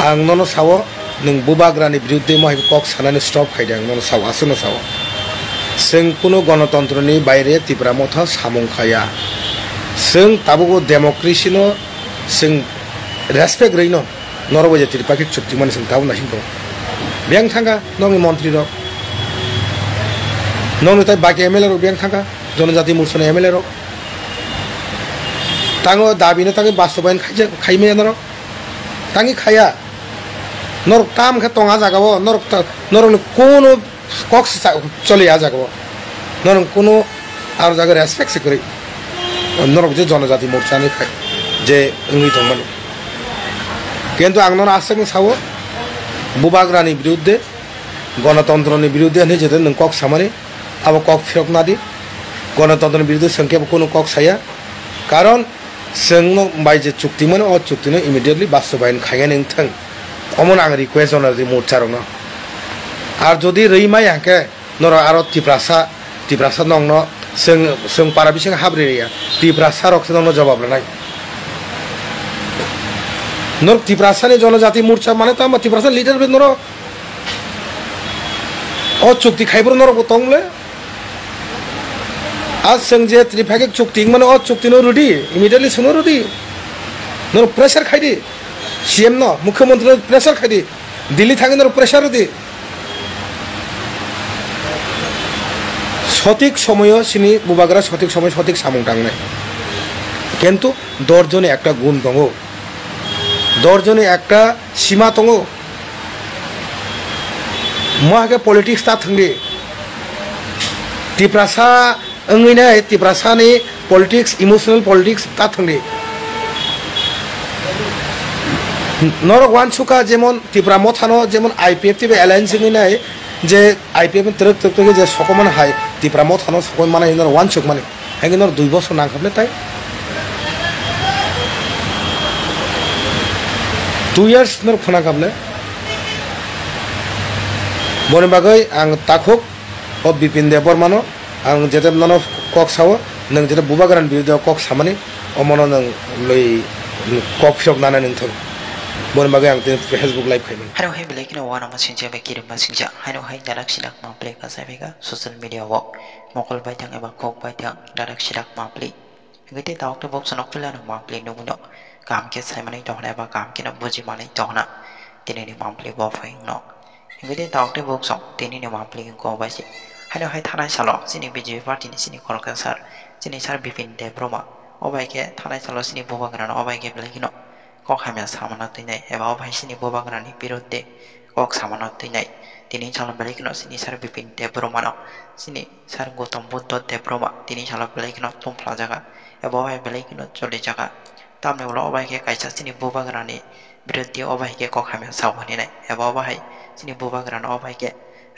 ang nono sawo nung bubagrani biruddhe mohai kok sanani stop khaide ang nono sawo asuno sawo sing kuno gণতন্ত্রনি বাইরে ত্রিপুরা মথা samung khaya sing tabugo democracy no sing respect reino norobo je tripakik chukti man sing tabu nahin ko biang thanga nongi মন্ত্রী ro nong tai baki MLA ro biang thanga জনজাতি মোর্চানি MLA ro tango dabine tangi bastobain khaime noro tangi khaya norok tam kha tonga jagabo norok kono koks chole a jagabo norok kono ar jaga respect se kori norok je জনজাতি মোর্চানি khai je ngui thongmani কিন্তু ang nona aseng sawo bubagrani biruddhe গণতন্ত্রনি বিরুদ্ধে ne jete nung kok samani abo kok phirok nadi গণতন্ত্রনি বিরুদ্ধে সংখ্যা kono kok saya karon sengno bai je chukti mane o chukti no immediately bastobain khaya ning thang omon ang request on the morchar no ar jodi reimai hake nora aro tiprasa nong no seng para bising habre ya tiprasa rok no jawab la nai nor tiprasa ne জনজাতি morcha mane ta ma tiprasa leader be noro o chukti khaibro noro botongle आज संजय त्रिपाक्षिक चुक्ति माने और चुक्ति no Rudy immediately सुनो Rudy no pressure खाइदी CM no मुख्यमंत्री pressure खाइदी Delhi थांगे no pressure रुदी सঠিক সময় সিনি বুবাগরা সঠিক সময় সঠিক সামং টাংনাই কিন্তু দর্জনে একটা গুণ দङ দর্জনে একটা সীমা দङ মহাকে পলিটিক্স তা থংদি Tiprasa angina tiprasa ni politics emotional politics ta thangni norok wan suka jemon tipra mothano jemon IPF tibe alliance ni nai je IPF truk je sokoman hai tipra mothano sokon mane nor wan suk mane hangin nor 2 বছর nang khable tai 2 years nor khona khable bone bagai ang takhok o bipin debormano ang jete nono kok sawo nang jete bubagrani biruddhe kok samani omono nang loi kok phirok nana ning thong bon bagai ang Facebook live khaiman haro hai belai kina wana ma sinja be kirim ma sinja haro hai darak sidak ma play ka sabega social media walk mokol bai thang eba kok bai thang darak sidak ma play ngite taok te box nok pula no ma play no no kam ke sai mani tohna ba kam ke na buji mani tohna tini ni ma play bo phai no ngite taok te box ok tini ni ma play ko ba si halo hai thanai salo sini BJP party ni sini kolka sar sini sar bipin de broma obai ke thanai salo sini bubagrani obai ke belakino kok hamya samana tinai eba obai sini bubagrani biruddhe kok samana tinai tini salo belakino sini sar bipin de broma no sini sar Gautam Buddha de broma tini salo belakino tumpla jaga eba obai belakino chole jaga tamne ulo obai ke kaisa sini bubagrani biruddhe obai ke kok hamya sawani nai eba obai sini bubagrani obai ke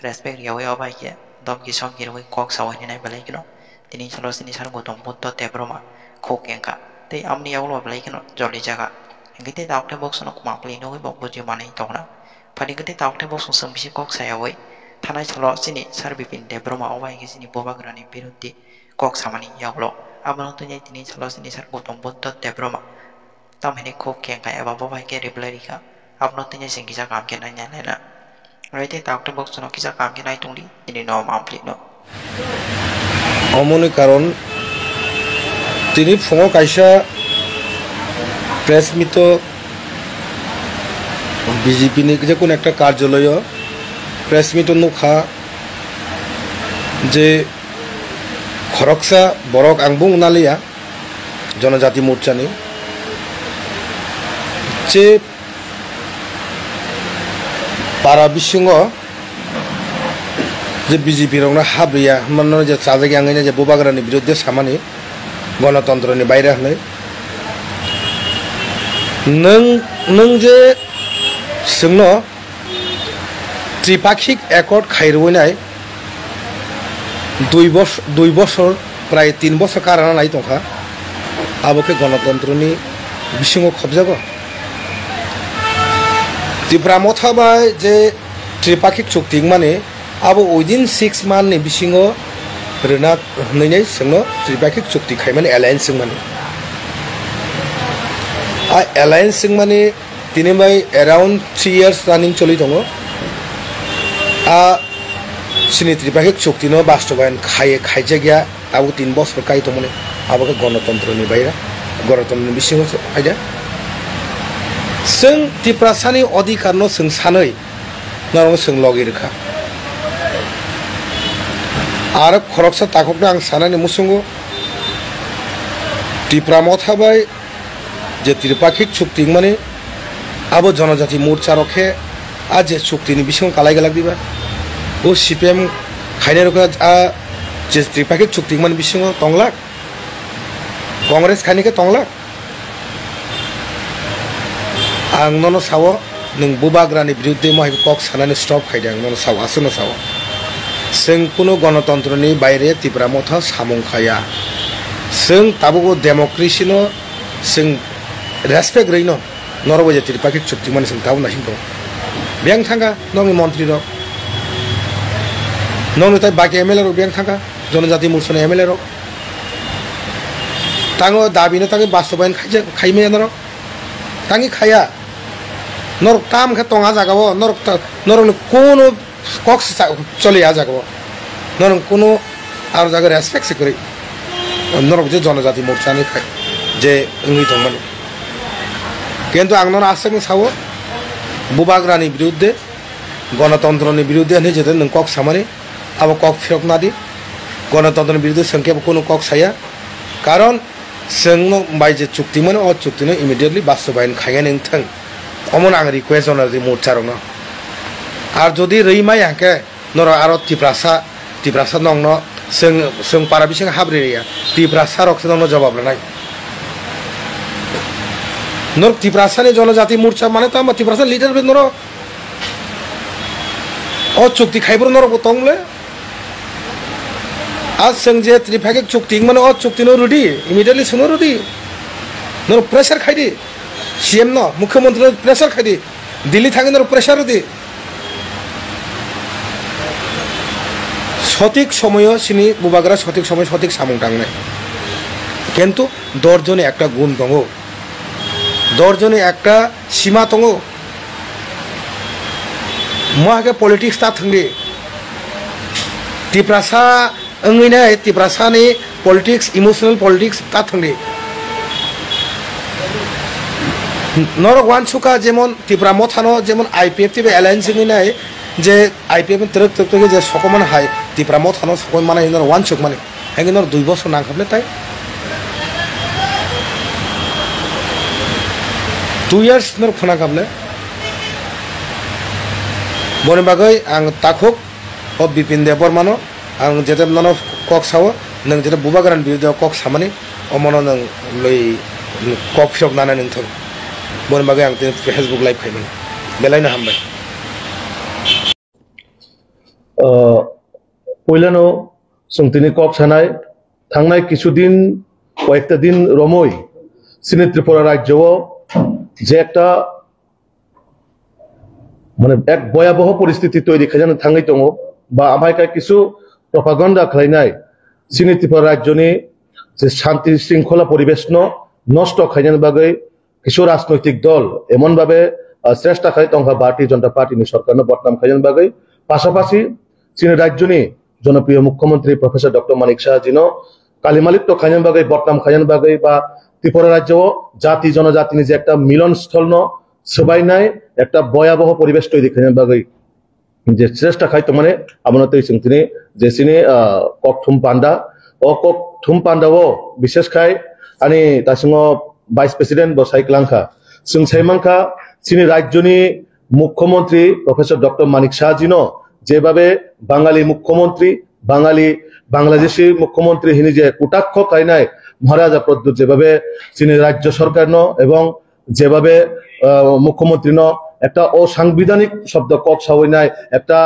respect yawe obai ke dom ki song kiroi kok sawani nai balai kino tini salo sini sar Gautam Buddha te broma khok engka te amni yawlo balai kino joli jaga ngite taukte box no kuma pli no bo buji mani tongna phani ngite taukte box sum bisi kok sayawai thanai salo sini sar bipin de broma obai ki sini bubagrani biruddhe kok samani yawlo abano to nyai tini salo sini sar Gautam Buddha te broma tam hene khok engka eba bobai ke reply ka abano to nyai singisa kam ke nanya na right taukte box no kisa kam ke nai tungli ini no mampli no অমনি কারণ তিনি phone কাইসা press meet BJP নি যে কোন একটা কার্যালয় press meet নুখা যে খরকসা বরক আংবুং নালিয়া জনজাতি মোর্চানি যে পারা বিসঙ্গ যে বিজেপি রংনা হাবরিয়া মানে যে চাজাগি আঙাইনা যে বুবাগ্রানি বিরুদ্ধে সামানি গণতন্ত্রনি বাইরে হলে নং যে जोंनो त्रिपाक्षिक एकर्ड खायरवनाय 2 বছর প্রায় 3 বছর কারণ নাই তখা আবকে গণতন্ত্রনি বিসঙ্গ খবজাগো ত্রিপুরা মথাবাই যে त्रिपाक्षिक चुक्ति माने आबो उइदिन 6 मान्थ नि बिसिंग रेना हनैनै जोंनो त्रिपाक्षिक चुक्ति खायमाने एलायन्स माने आ एलायन्स माने tini bai around 3 years running choli tongo sini tripakik chukti no bastobayan khaije gya abu 3 bosor kai tomone abaga ganatantra ni baira ganatantra ni bisingo aja sing tiprasani odhikar no sing sanai narong sing logi rekha ar khoroksa takokna ang sanani musungo Tripura মথাবাই যে ত্রিপাক্ষিক চুক্তি মানে আবো জনজাতি মোর্চা রক্ষে আজ যে চুক্তিনি বিষয় কালাই গেলাক দিবা ও সিপিএম খাইনে রক্ষে যে ত্রিপাক্ষিক চুক্তি মানে বিষয় তংলাক কংগ্রেস খাইনিকে তংলাক আং নন সাও নং বুবাগ্রানি বিরুদ্ধে মহাই কক সানানি স্টপ খাইদে আং নন সাও আসুনো সাও जों कुनो गणतंत्रनि बायरे ত্রিপুরা मथा सामुं खाया जों ताबुगो डेमोक्रेसी नो जों रेसपेक्ट रैनो नरबो जे त्रिपाक्षिक चुक्ति माने जों ताबु नासिं दं बेंग थांगा नंनि मन्त्रि रक नंनि ताइ बाकी एमएलए रक बेंग थांगा जनजाति मोर्चानि एमएलए रक तांगो दाबिनो तांगि बास्तबायन खाइमे नरक तांगि खाया नरक काम खा तंगा जागाबो नरक कोनो कक्स चले आ जागो नरक कोनो आरो जागा रेसपेक्ट सिकरि नरक जे जनजाति मोर्चानि जे ओंनि दंमोन किन्तु आं नर आसं सावो बुबाग्रानि बिरुद्धे गणतंत्रनि बिरुद्धे होननाय जेदे नों कक सामानि आबो कक फिरकनादि गणतंत्रनि बिरुद्धे संख्याबो कोनो कक साया कारण जों बाय जे चुक्तिमोन अ चुक्तिनो इमिडिएटलि बास्तबायन खायगा नोंथां अमन आं रिक्वेस्ट जनजाति मोर्चारनो আর যদি রইমাই আঁকে নর আর ত্রিপ্রাসা নং जों पारा बिसिं हाब्रेया ত্রিপ্রাসা রক্ত নং जवाब নাই नर ত্রিপ্রাসাनि जनजाति मोर्चा माने ता ত্রিপ্রাসা लिडार बे नर अ चुक्ति खाइब्र नर तंगले आज जों जे त्रिपाक्षिक चुक्ति माने अ चुक्ति नो रेडी इमिडिएटलि सुनो रेडी नर प्रेसार खाइदि सीएम न मुख्यमंत्री प्रेसार खाइदि दिल्ली थांगि नर प्रेसार रेडी सठिक समय सिनी बुबाग्रा सठिक समय सठिक सामुं दांनाय किन्तु दर्जने एक गुण दङ दर्जने एक सीमा दङ माके पलिटिक्स ता थंगे ত্রিপ্রাসা ओंगैनाय ত্রিপ্রাসাनि पलिटिक्स इमोशनल पलिटिक्स ता थंगे नरक वानसुका जेमन ত্রিপুরা मथानो जेमन आईपीएफ टिबे एलायंस ओंगैनाय जे आईपीएफ तरक तरक जे सकमान हाय ত্রিপুরা मथानो सकमान माने नर वानसुक माने हेंगे नर 2 बছর नांखाबले ताय 2 years नर खोनाखाबले बने बागै आं ताखुक अ बिपिन देबबर्मानो आं जेते ननो कक सावो नों जेते बुबाग्रानि बिरुद्धे कक सामानि अमनो नों लै कक फिरकनानै नोंथां बने बागै आं फेसबुक लाइभ खायमोन बेलायनो हामबाय पहलानो संतिनि कक सानाय थांनाय किछुदिन कयेकटा दिन रमय सिनि त्रिपुरा राज्यआव जे एकटा माने एक भयाबह परिस्थिति तैरि खालामनो थाङै दङ बा आमायका किछु प्रपागेन्डा खालामनाय सिनि त्रिपुरा राज्यनि जे शान्ति शृंखला परिवेश नष्ट खालामनो बागै किछु राजनैतिक दल एमन भाबे चेष्टा खालामो दङ भारतीय जनता पार्टीनि सरकारनो बदनाम खालामनो बागै पाशापाशि सिनि राज्यनि जनप्रिय मुख्यमंत्री प्रोफेसर डॉक्टर मानिक साहाजिनो कालिमालिप्त खालामनो बागै बदनाम खालामनो बागै बा त्रिपुरा राज्यआव जाति जनजातिनि जे एकटा मिलन स्थल सोबायनाय एकटा भयाबह परिवेश तैरि खालामनो बागै जे चेष्टा खालामो माने आमनो तै सोंथिनि जे सिनि ककथुम पांडा अ ककथुम पांडाओ विशेष खाय आनि दासिङाव भाइस प्रेसिडेंट बसाइ क्लांखा जों साइमांखा सिनि राज्यनि मुख्यमंत्री प्रोफेसर डॉक्टर मानिक साहाजिनो जेभाबे बांगाली मुख्यमंत्री बांग्लादेशी मुख्यमंत्री हिनी जे कुटाक्ष खालामनाय महाराजा प्रद्युत जेभाबे सिनि राज्य सरकारनो एवं जेभाबे मुख्यमंत्रीनो একটা অসাংবিধানিক শব্দ কক সাवैनाय একটা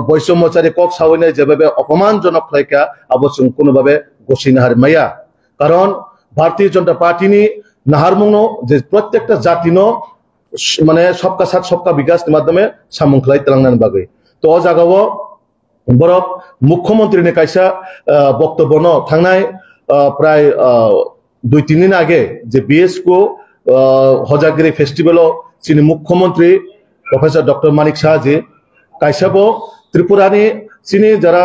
বৈষম্যচারী কক সাवैनाय যেভাবে অপমানজনক খাইকা আবশ্যক কোনোভাবে গছিনা হার মাইয়া কারণ ভারতীয় জনতা পার্টিনি নাহারমুনো যে প্রত্যেকটা জাতিনো মানে সবকা সাথ সবকা বিকাশের মাধ্যমে সামুখলাই তেলাঙ্গানা বাগৈ তো জাগাও বরফ মুখ্যমন্ত্রীনি কাইসা বক্তব্য থাংনাय প্রায় 2-3 दिन आगे जे बीएस को हजागिरी फेस्टिवल चिनी मुख्यमंत्री प्रोफेसर डॉक्टर मानिक शाह जी कायसाबो त्रिपुरानि चिनी जरा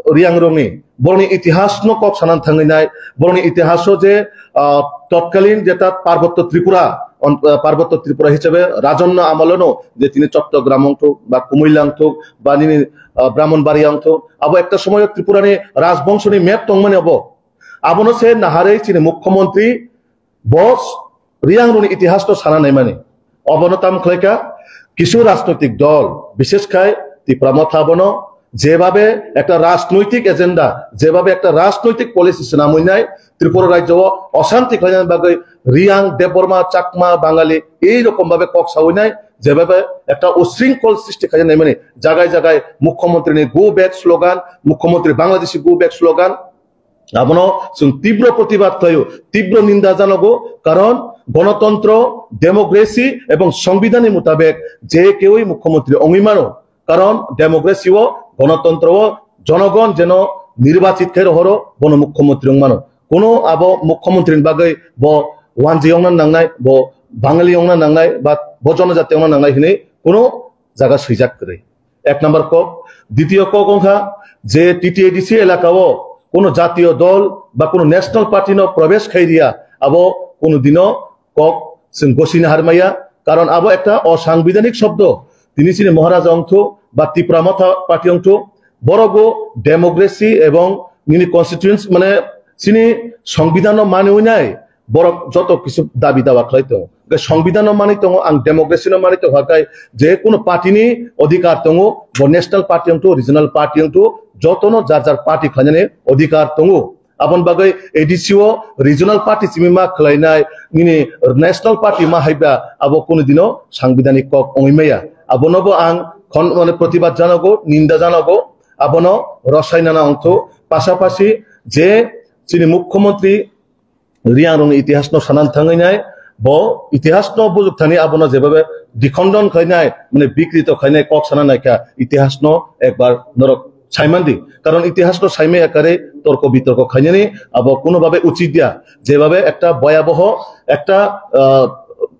रियांग रंगनि बरनि इतिहास न कक सानान थांनाय बरनि इतिहास जे तत्कालीन जेटा पार्वत्य त्रिपुरा हिसाबै राजन्य आमलनो जे तिनि चट्टग्राम अंथो बा कुमिल्ला अंथो बा निनि ब्राह्मणबाड़ी अंथो आबो एकटा समय त्रिपुरानि राजबंशनि मेप दंमोन आबोनो से नाहारै चिनि मुख्यमंत्री बस रियांगनि इतिहास तो साना नाय माने अबनताम खलायका किछु राजनैतिक दल विशेषखाय त्रिपुरा मथाबनो जेभाबे একটা রাজনৈতিক এজেন্ডা যেভাবে একটা রাজনৈতিক পলিসি সামনে ত্রিপুরা রাজ্য অশান্তি খাইনার বাগে রিয়াং দেববর্মা চাকমা বাঙালি এই রকম ভাবে কক সাউনাই যেভাবে একটা উশৃঙ্খল সৃষ্টি খাইনাই মানে জায়গায় জায়গায় মুখ্যমন্ত্রীর গো ব্যাক স্লোগান মুখ্যমন্ত্রী বাংলাদেশি গো ব্যাক স্লোগান আবনো তীব্র প্রতিবাদ থয়ো তীব্র নিন্দা জানাবো কারণ গণতন্ত্র ডেমোক্রেসি এবং সংবিধানের মোতাবেক যে কেউই মুখ্যমন্ত্রী অঙ্গীমানো কারণ ডেমোক্রেসি ও গণতন্ত্র ও জনগণ যেন নির্বাচিত খেয়ে হরো বন মুখ্যমন্ত্রী মানো কোনো আবো মুখ্যমন্ত্রীর বাগে ব ওয়ানজি অংনা নাংনাই ব বাঙালি অংনা নাংনাই বা ব জনজাতি অংনা নাংনাই হিনে কোনো জায়গা সইজাক করে এক নম্বর কক দ্বিতীয় কক অংখা যে টিটিএডিসি এলাকাও কোনো জাতীয় দল বা কোনো ন্যাশনাল পার্টি ন প্রবেশ খাই দিয়া আবো কোনো দিনও কক গসিনা হারমাইয়া কারণ আবো একটা অসাংবিধানিক শব্দ তিনি ছিলেন মহারাজা অংশ বা ত্রিপুরা মথা পার্টি অংশ বড়গো ডেমোক্রেসি এবং নিনি কনস্টিটিউয়েন্স মানে চিনি সংবিধান মানেও নাই বড় যত কিছু দাবি দাওয়া খাইতো সংবিধান মানিত আং ডেমোক্রেসি মানিত হওয়ায় যে কোনো পার্টিনি অধিকার দङ ন্যাশনাল পার্টি অংশ রিজনাল পার্টি অংশ যতনো যার যার পার্টি খাইনানে অধিকার দङ আবন বাগै এডিসিও রিজনাল পার্টি সিমিমা খাইনাই নিনি ন্যাশনাল পার্টি মা হাইবা আবো কোনো দিনও সাংবিধানিক কক অঙ্গিমাইয়া আবনবো আং মানে প্রতিবাদ জানাবো নিন্দা জানাবো আবনো রসায়নানা অংশ পাশাপাশি যে চিনি মুখ্যমন্ত্রী রিয়াং ইতিহাস ন সানান থাঙাই ব ইতিহাস ন বুজুক থানি আবনো যেভাবে দ্বিখণ্ডন খাইনাই মানে বিকৃত খাইনাই কক সানা নাইকা ইতিহাস ন একবার নরক সাইমান্দি কারণ ইতিহাস ন সাইমে আকারে তর্ক বিতর্ক খাইনানি আবো কোনোভাবে উচিত দিয়া যেভাবে একটা ভয়াবহ একটা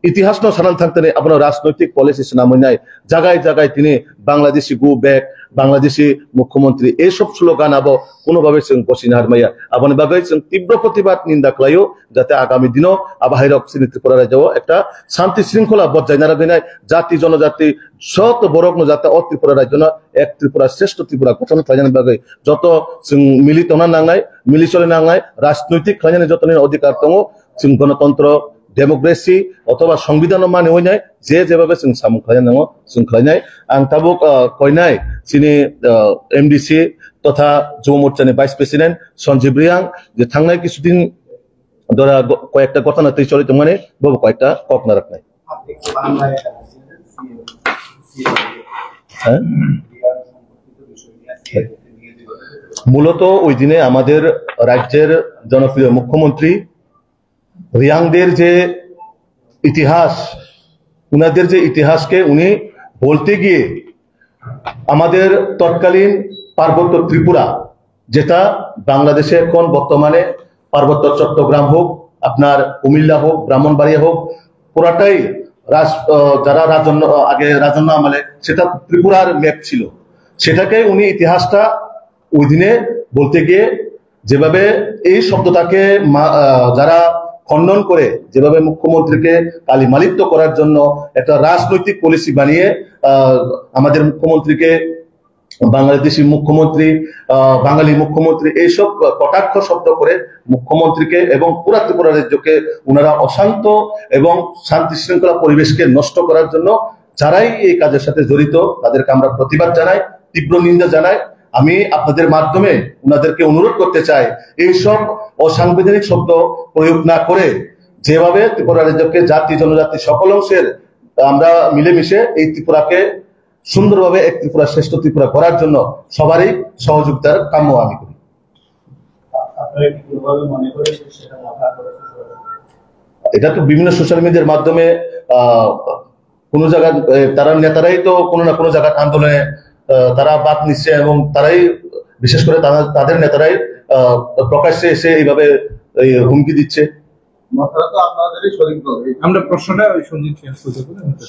ইতিহাস ন সানান থাকতে আপনার রাজনৈতিক পলিসি নামই জায়গায় জায়গায় তিনি বাংলাদেশি গো ব্যাক বাংলাদেশি মুখ্যমন্ত্রী এইসব স্লোগান আবো কোনোভাবে বসিনা হারমাইয়া আপনার বাগে তীব্র প্রতিবাদ নিন্দা করাইও যাতে আগামী দিনও আবাহিরক ত্রিপুরা রাজ্য একটা শান্তি শৃঙ্খলা বজায় না রাখে নাই জাতি জনজাতি শত বরগ্ন যাতে ত্রিপুরা রাজ্য না এক ত্রিপুরা শ্রেষ্ঠ ত্রিপুরা গঠন খাইজানের বাগে যত মিলিত না নাঙাই মিলি চলে নাঙাই রাজনৈতিক খাইজানের যত অধিকার দङ গণতন্ত্র डेमोक्रेसी अथवा संविधान माने होइनाय जेबाबे जों सामु खालायनांगौ जों खालायनाय आं ताबुक कयनाय चिनि एमडीसी तथा जुव मोर्चानि भाइस प्रेसिडेंट सञ्जीव रियां जे थांनाय किछुदिन धरा कयेकटा घटना तै चलित माने बबो कयेकटा কক ना राखनाय মূলত ওই দিনে আমাদের রাজ্যের জনপ্রিয় মুখ্যমন্ত্রী রিয়াংদের যে ইতিহাস উনাদের যে ইতিহাসকে উনি বলতে গিয়ে আমাদের তৎকালীন পার্বত্য ত্রিপুরা যেটা বাংলাদেশে এখন বর্তমানে পার্বত্য চট্টগ্রাম হোক আপনার কুমিল্লা হোক ব্রাহ্মণবাড়িয়া হোক পুরাটাই যারা রাজন্য আগে রাজন্য আমলে সেটা ত্রিপুরার ম্যাপ ছিল সেটাকে উনি ইতিহাসটা ওই দিনে বলতে গিয়ে যেভাবে এই শব্দটাকে যারা খণ্ডন করে যেভাবে মুখ্যমন্ত্রীকে কালিমালিপ্ত করার জন্য একটা রাজনৈতিক পলিসি বানিয়ে আমাদের মুখ্যমন্ত্রীকে বাংলাদেশি মুখ্যমন্ত্রী বাঙালি মুখ্যমন্ত্রী এইসব কটাক্ষ শব্দ করে মুখ্যমন্ত্রীকে এবং পুরা ত্রিপুরা রাজ্যকে ওনারা অশান্ত এবং শান্তি শৃঙ্খলা পরিবেশকে নষ্ট করার জন্য যারাই এই কাজের সাথে জড়িত তাদেরকে আমরা প্রতিবাদ জানাই তীব্র নিন্দা জানাই আমি আপনাদের মাধ্যমে ওনাদেরকে অনুরোধ করতে চাই এইসব অসাংবিধানিক শব্দ প্রয়োগ না করে যেভাবে ত্রিপুরা রাজ্যকে জাতি জনজাতি সকল অংশের আমরা মিলেমিশে এই ত্রিপুরাকে সুন্দরভাবে এক ত্রিপুরা শ্রেষ্ঠ ত্রিপুরা করার জন্য সবারই সহযোগিতার কাম্য আমি করি এটা তো বিভিন্ন সোশ্যাল মিডিয়ার মাধ্যমে কোনো জায়গায় তারা নেতারাই তো কোনো না কোনো জায়গায় আন্দোলনে তারা বাদ নিচ্ছে এবং তারাই বিশেষ করে তাদের নেতারাই প্রকাশ্যে এসে এইভাবে হুমকি দিচ্ছে মাথাটা তো আপনাদেরই শরীর দল। আমরা প্রশ্নটা ওই সঞ্জিত সিং খুঁজে করে নিতে